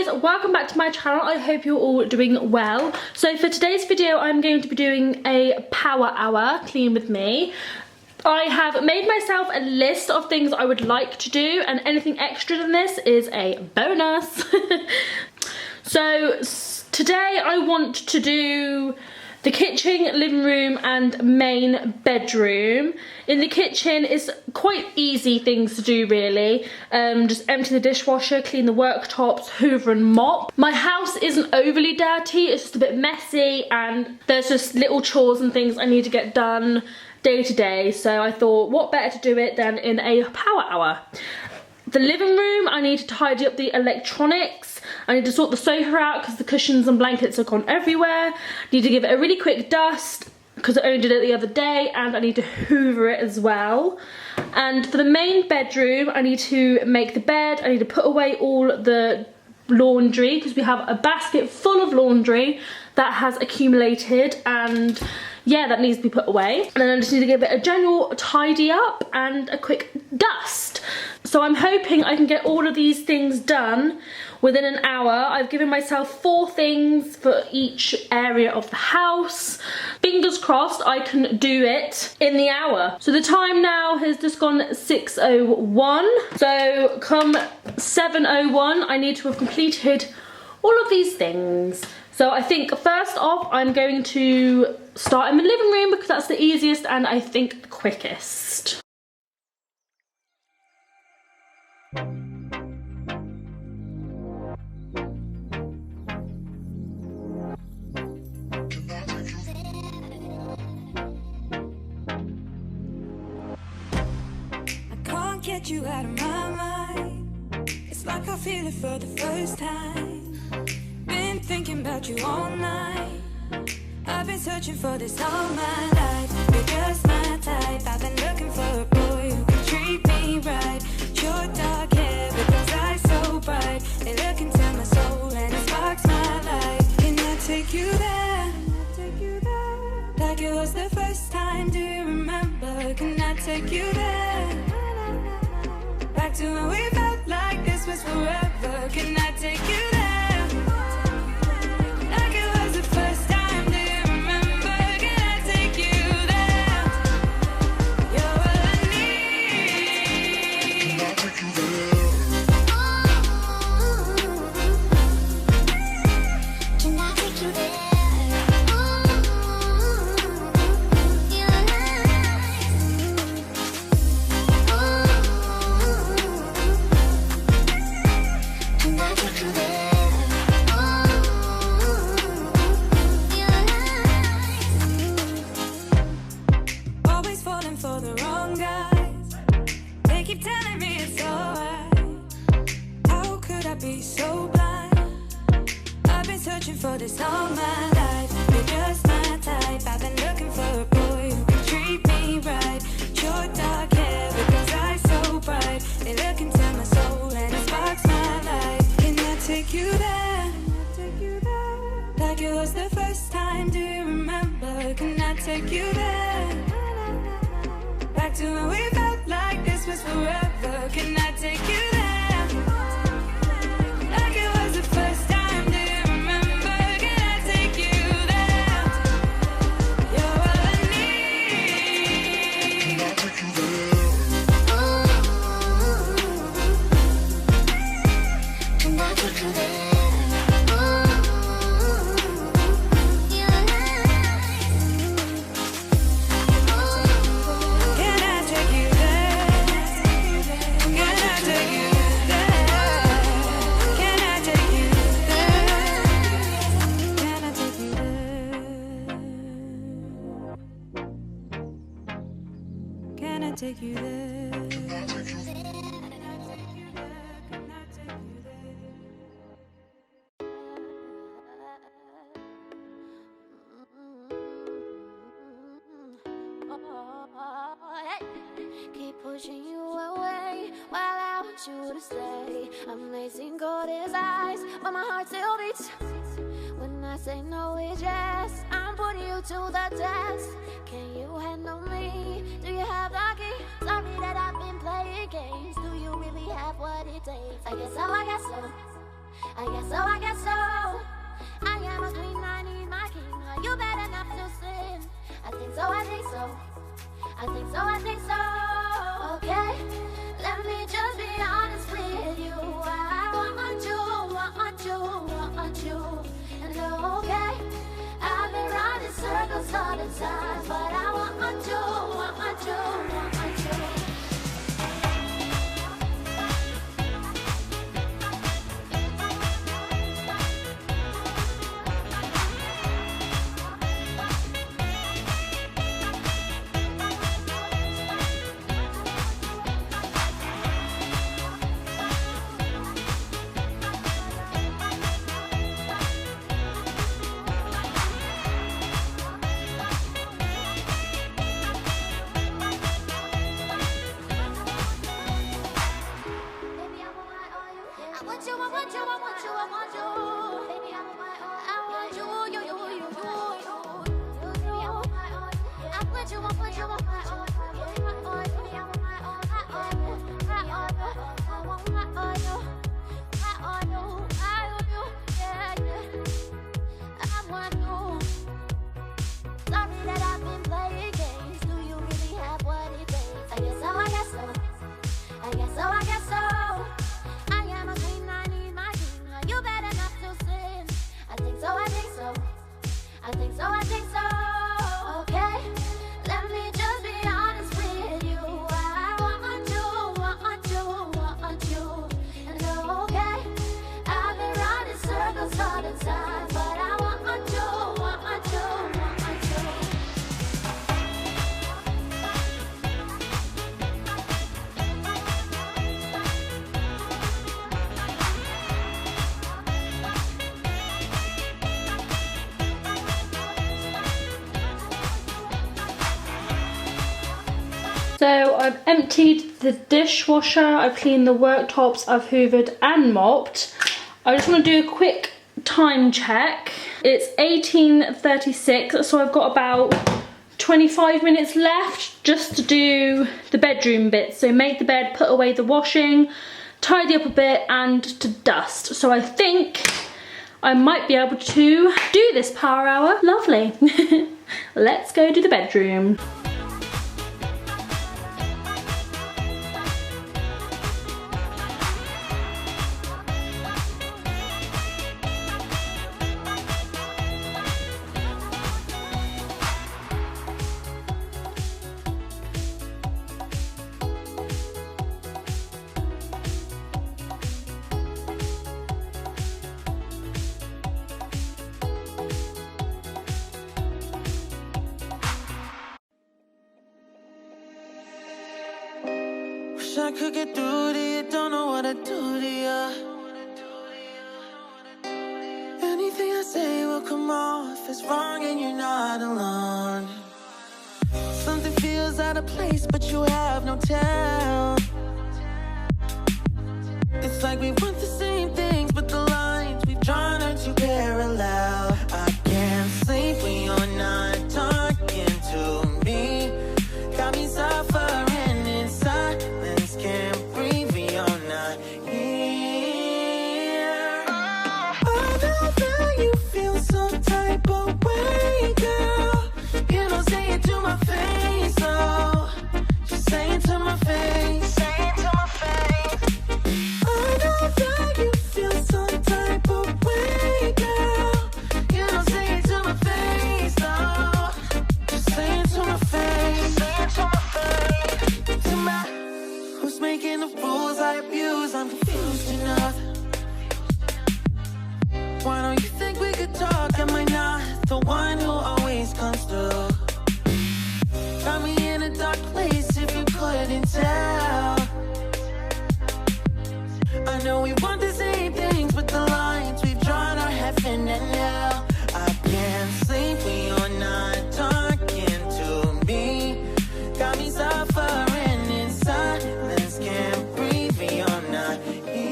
guys, welcome back to my channel. I hope you're all doing well. So for today's video I'm going to be doing a power hour clean with me. I have made myself a list of things I would like to do, and anything extra than this is a bonus. So today I want to do the kitchen, living room and main bedroom. In the kitchen it's quite easy things to do really. Just empty the dishwasher, clean the worktops, hoover and mop. My house isn't overly dirty, it's just a bit messy and there's just little chores and things I need to get done day to day. So I thought what better to do it than in a power hour. The living room, I need to tidy up the electronics. I need to sort the sofa out because the cushions and blankets have gone everywhere. Need to give it a really quick dust because I only did it the other day, and I need to hoover it as well. And for the main bedroom, I need to make the bed. I need to put away all the laundry because we have a basket full of laundry that has accumulated, and yeah, that needs to be put away. And then I just need to give it a general tidy up and a quick dust. So I'm hoping I can get all of these things done within an hour. I've given myself 4 things for each area of the house. Fingers crossed I can do it in the hour. So the time now has just gone 6:01. So come 7:01 I need to have completed all of these things. So I think first off I'm going to start in the living room because that's the easiest and I think the quickest. Get you out of my mind. It's like I feel it for the first time. Been thinking about you all night. I've been searching for this all my life. You're just my type. I've been looking for a boy who can treat me right. Your dark hair with those eyes so bright. They look into my soul and it sparks my life. Can I take you there? Like it was the first time. Do you remember? Can I take you there? Back to when we felt like this was forever. Can I take you there? Like it was the first time. Do you remember? Can I take you there? You're all I need. Can I take you there? Can I take you there? For this all my life, you're just my type. I've been looking for a boy who can treat me right. Your dark hair with those eyes so bright. They look into my soul and it sparks my life. Can I take you there? Like it was the first time. Do you remember? Can I take you there? Back to when we felt like this was forever. Can I take you there? Like it was the first time. Take you there. Can I take you there? Can I take you there? Keep pushing you away while I want you to stay. I'm lacing gold as eyes, but my heart still beats. When I say no, it's yes. I'm putting you to the test. Can you handle me? Do you have the key? Sorry that I've been playing games. Do you really have what it takes? I guess so, I guess so. I guess so, so, I think so. Okay, let me just be honest with you. I want you, and okay, I've been running circles all the time, but I want you. So I've emptied the dishwasher, I've cleaned the worktops, I've hoovered and mopped. I just want to do a quick time check. It's 18:36, so I've got about 25 minutes left just to do the bedroom bit. So make the bed, put away the washing, tidy up a bit and to dust. So I think I might be able to do this power hour. Lovely. Let's go to the bedroom. I could get through to you, don't know what I do to you. Anything I say will come off as wrong and you're not alone. Something feels out of place but you have no tell. It's like we want the same things but the lines we've drawn are too parallel. I can't sleep when you're not talking to me. Got me suffering inside. Can't breathe when you're not here. I know that you feel some type of way, girl. You don't say it to my face, so just say it to my face. Say it to my face. I know that you feel some type of way, girl. You don't say it to my face, so just say it to my face. Say it to my face. To my who's making the rules I abuse? I'm confused enough. Why don't you think we could talk? Am I not the one who always comes through? Got me in a dark place if you couldn't tell. I know we want the same things but the lines we've drawn are heaven and hell. I can't sleep when you're not talking to me. Got me suffering inside. Can't breathe when you're not here.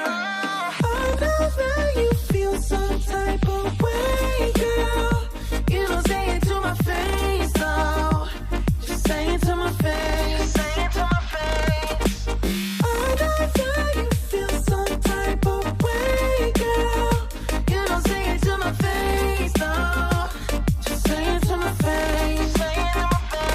I know that you feel some type of way, girl. You don't say it to my face, though. Just say it to my face. Say it to my face. I know that you feel some type of way, girl. You don't say it to my face, though. Just say it to my face. Say it to my face.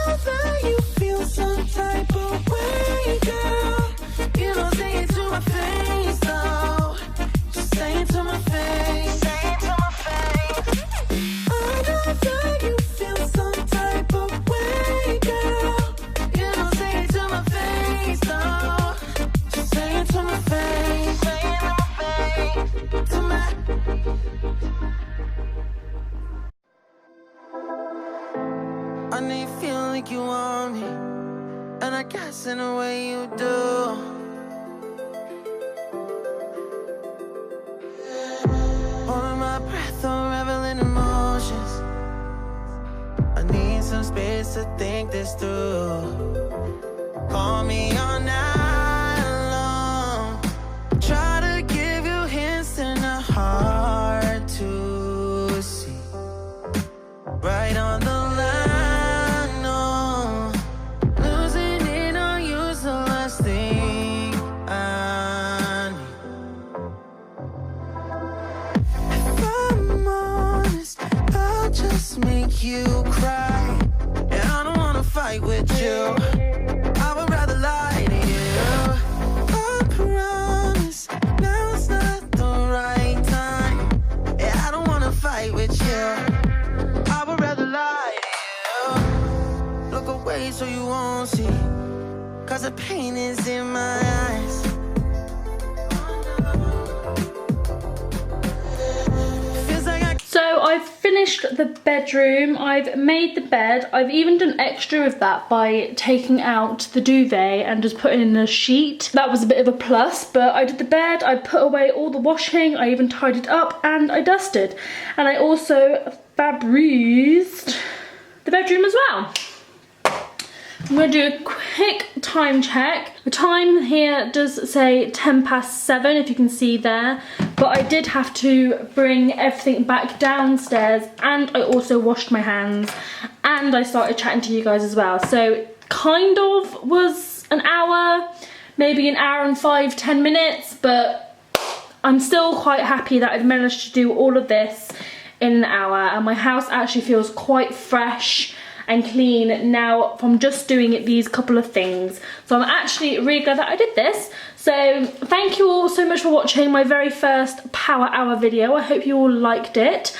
know that you feel some type of way, girl. You don't say it to my face, though. Just say it to my face. Say it to my face. I know that you feel some type of way, girl. You don't say it to my face, though. Just say it to my face. Say it to my face. To my. I know you feel like you want me, and I guess in a way you do. Holding my breath, unraveling emotions. I need some space to think this through. Call me all night long. Try to give you hints and a hard to see. Right on the line, no. Losing it on you's the last thing I need. If I'm honest, I'll just make you cry. And I don't wanna fight with you. I would rather lie to you. I promise now's not the right time. Yeah, I don't wanna fight with you. I would rather lie to you. Look away so you won't see, 'cause the pain is in my eyes. Feels like I So I've finished the bedroom, I've made the bed, I've even done extra with that by taking out the duvet and just putting in a sheet. That was a bit of a plus, but I did the bed, I put away all the washing, I even tidied up and I dusted. And I also Febrezed the bedroom as well. I'm going to do a quick time check. The time here does say 7:10, if you can see there, but I did have to bring everything back downstairs, and I also washed my hands, and I started chatting to you guys as well. So kind of was an hour, maybe an hour and 5-10 minutes, but I'm still quite happy that I've managed to do all of this in an hour, and my house actually feels quite fresh and clean now from just doing these couple of things. So I'm actually really glad that I did this. So thank you all so much for watching my very first Power Hour video. I hope you all liked it.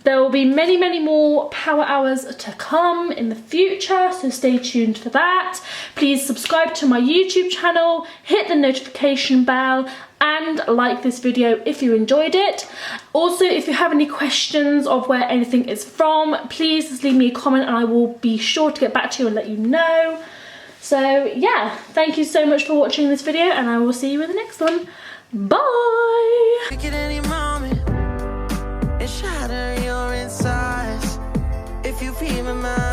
There will be many, many more Power Hours to come in the future, so stay tuned for that. Please subscribe to my YouTube channel, hit the notification bell, and like this video if you enjoyed it. Also, if you have any questions of where anything is from, please just leave me a comment and I will be sure to get back to you and let you know. So yeah, thank you so much for watching this video, and I will see you in the next one. Bye! pick at any moment and shatter your insides. If you feel my mind.